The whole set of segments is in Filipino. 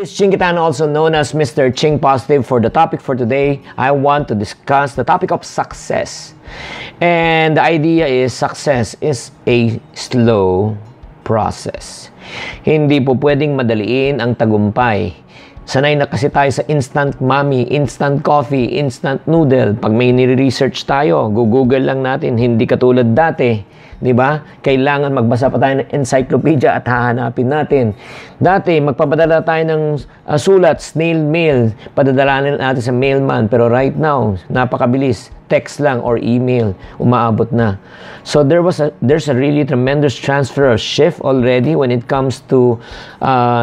This is Chinkitan, also known as Mr. Ching Positive. For the topic for today, I want to discuss the topic of success. And the idea is success is a slow process. Hindi po pwedeng madaliin ang tagumpay. Sanay na kasi tayo sa instant mommy, instant coffee, instant noodle. Pag may nire-research tayo, google lang natin. Hindi katulad dati. Diba? Kailangan magbasa pa tayo ng encyclopedia at hahanapin natin. Dati, magpapadala tayo ng sulat, snail mail, padadalanin natin sa mailman. Pero right now, napakabilis. Text lang or email, umaabot na. So there's a really tremendous transfer or shift already when it comes to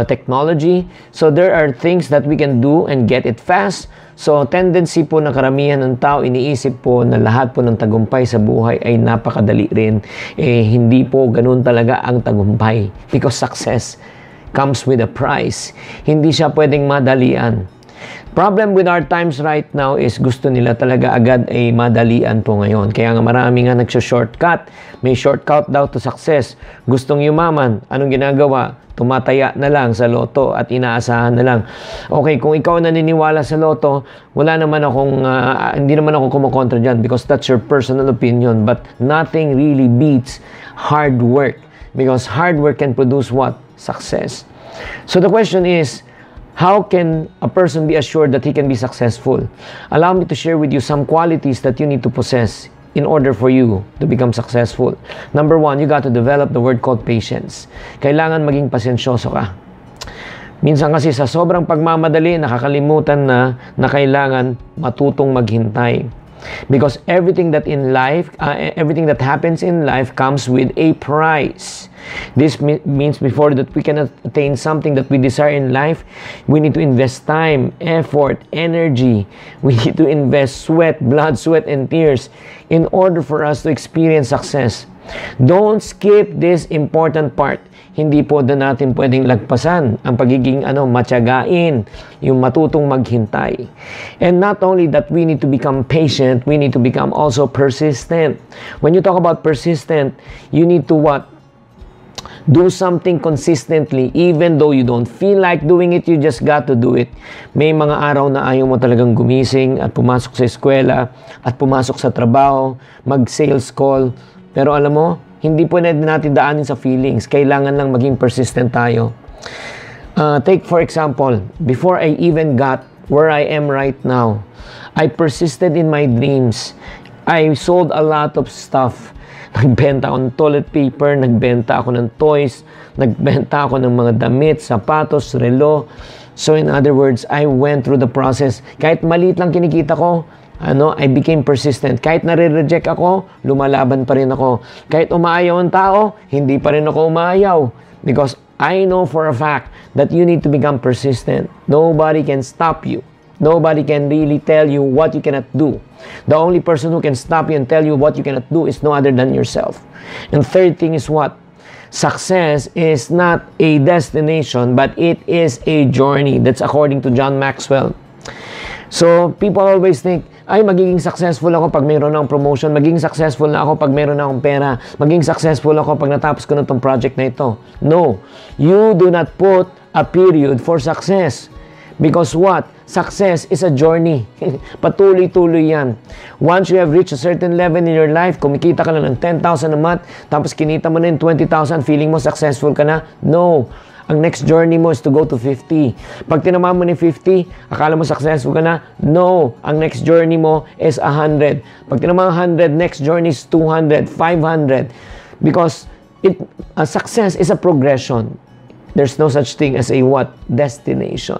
technology. So there are things that we can do and get it fast. So tendency po na karamihan ng tao, iniisip po na lahat po ng tagumpay sa buhay ay napakadali rin. Hindi po ganun talaga ang tagumpay. Because success comes with a price. Hindi siya pwedeng madalian. Problem with our times right now is gusto nila talaga agad ay madalian po ngayon. Kaya nga marami nga nagsyo-shortcut. May shortcut daw to success. Gustong yumaman. Anong ginagawa? Tumataya na lang sa loto at inaasahan na lang. Okay, kung ikaw naniniwala sa loto, wala naman akong, hindi naman ako kumukontra dyan because that's your personal opinion. But nothing really beats hard work. Because hard work can produce what? Success. So the question is, how can a person be assured that he can be successful? Allow me to share with you some qualities that you need to possess in order for you to become successful. Number one, you got to develop the word called patience. Kailangan maging pasensyoso ka. Minsan kasi sa sobrang pagmamadali, nakakalimutan na kailangan matutong maghintay. Because everything that happens in life comes with a price. This means before that we can attain something that we desire in life, we need to invest time, effort, energy. We need to invest sweat, blood, sweat, and tears in order for us to experience success. Don't skip this important part. Hindi po na natin pwedeng lagpasan ang pagiging matyagain, yung matutong maghintay. And not only that, we need to become patient, we need to become also persistent. When you talk about persistent, you need to what? Do something consistently. Even though you don't feel like doing it, you just got to do it. May mga araw na ayaw mo talagang gumising at pumasok sa eskwela at pumasok sa trabaho, mag-sales call. Pero alam mo, hindi po natin daanin sa feelings. Kailangan lang maging persistent tayo. Take for example, before I even got where I am right now, I persisted in my dreams. I sold a lot of stuff. Nagbenta ako ng toilet paper, nagbenta ako ng toys, nagbenta ako ng mga damit, sapatos, relo. So in other words, I went through the process. Kahit maliit lang kinikita ko, I became persistent. Kahit nare-reject ako, lumalaban pa rin ako. Kahit umaayaw ang tao, hindi pa rin ako umaayaw. Because I know for a fact that you need to become persistent. Nobody can stop you. Nobody can really tell you what you cannot do. The only person who can stop you and tell you what you cannot do is no other than yourself. And third thing is what? Success is not a destination, but it is a journey. That's according to John Maxwell. So, people always think, ay, magiging successful ako pag mayroon akong promotion, magiging successful na ako pag mayroon akong pera, magiging successful ako pag natapos ko na itong project na ito. No, you do not put a period for success. Because what? Success is a journey. Patuloy-tuloy yan. Once you have reached a certain level in your life, kumikita ka na ng 10,000 a month, tapos kinita mo na yung 20,000, feeling mo successful ka na? No. Ang next journey mo is to go to 50. Pag tinama mo ni 50, akala mo successful ka na? No. Ang next journey mo is 100. Pag tinama 100, next journey is 200, 500. Because success is a progression. There's no such thing as a what? Destination.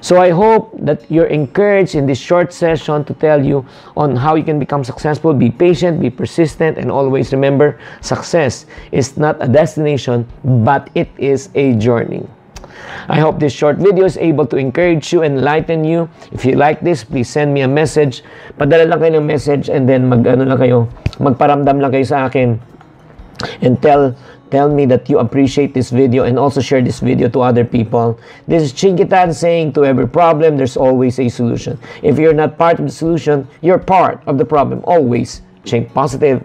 So I hope that you're encouraged in this short session to tell you on how you can become successful. Be patient, be persistent, and always remember, success is not a destination, but it is a journey. I hope this short video is able to encourage you, enlighten you. If you like this, please send me a message. Padala lang kayo ng message and then magparamdam lang kayo sa akin and tell me that you appreciate this video and also share this video to other people. This is Chinkitan saying, to every problem, there's always a solution. If you're not part of the solution, you're part of the problem. Always think positive.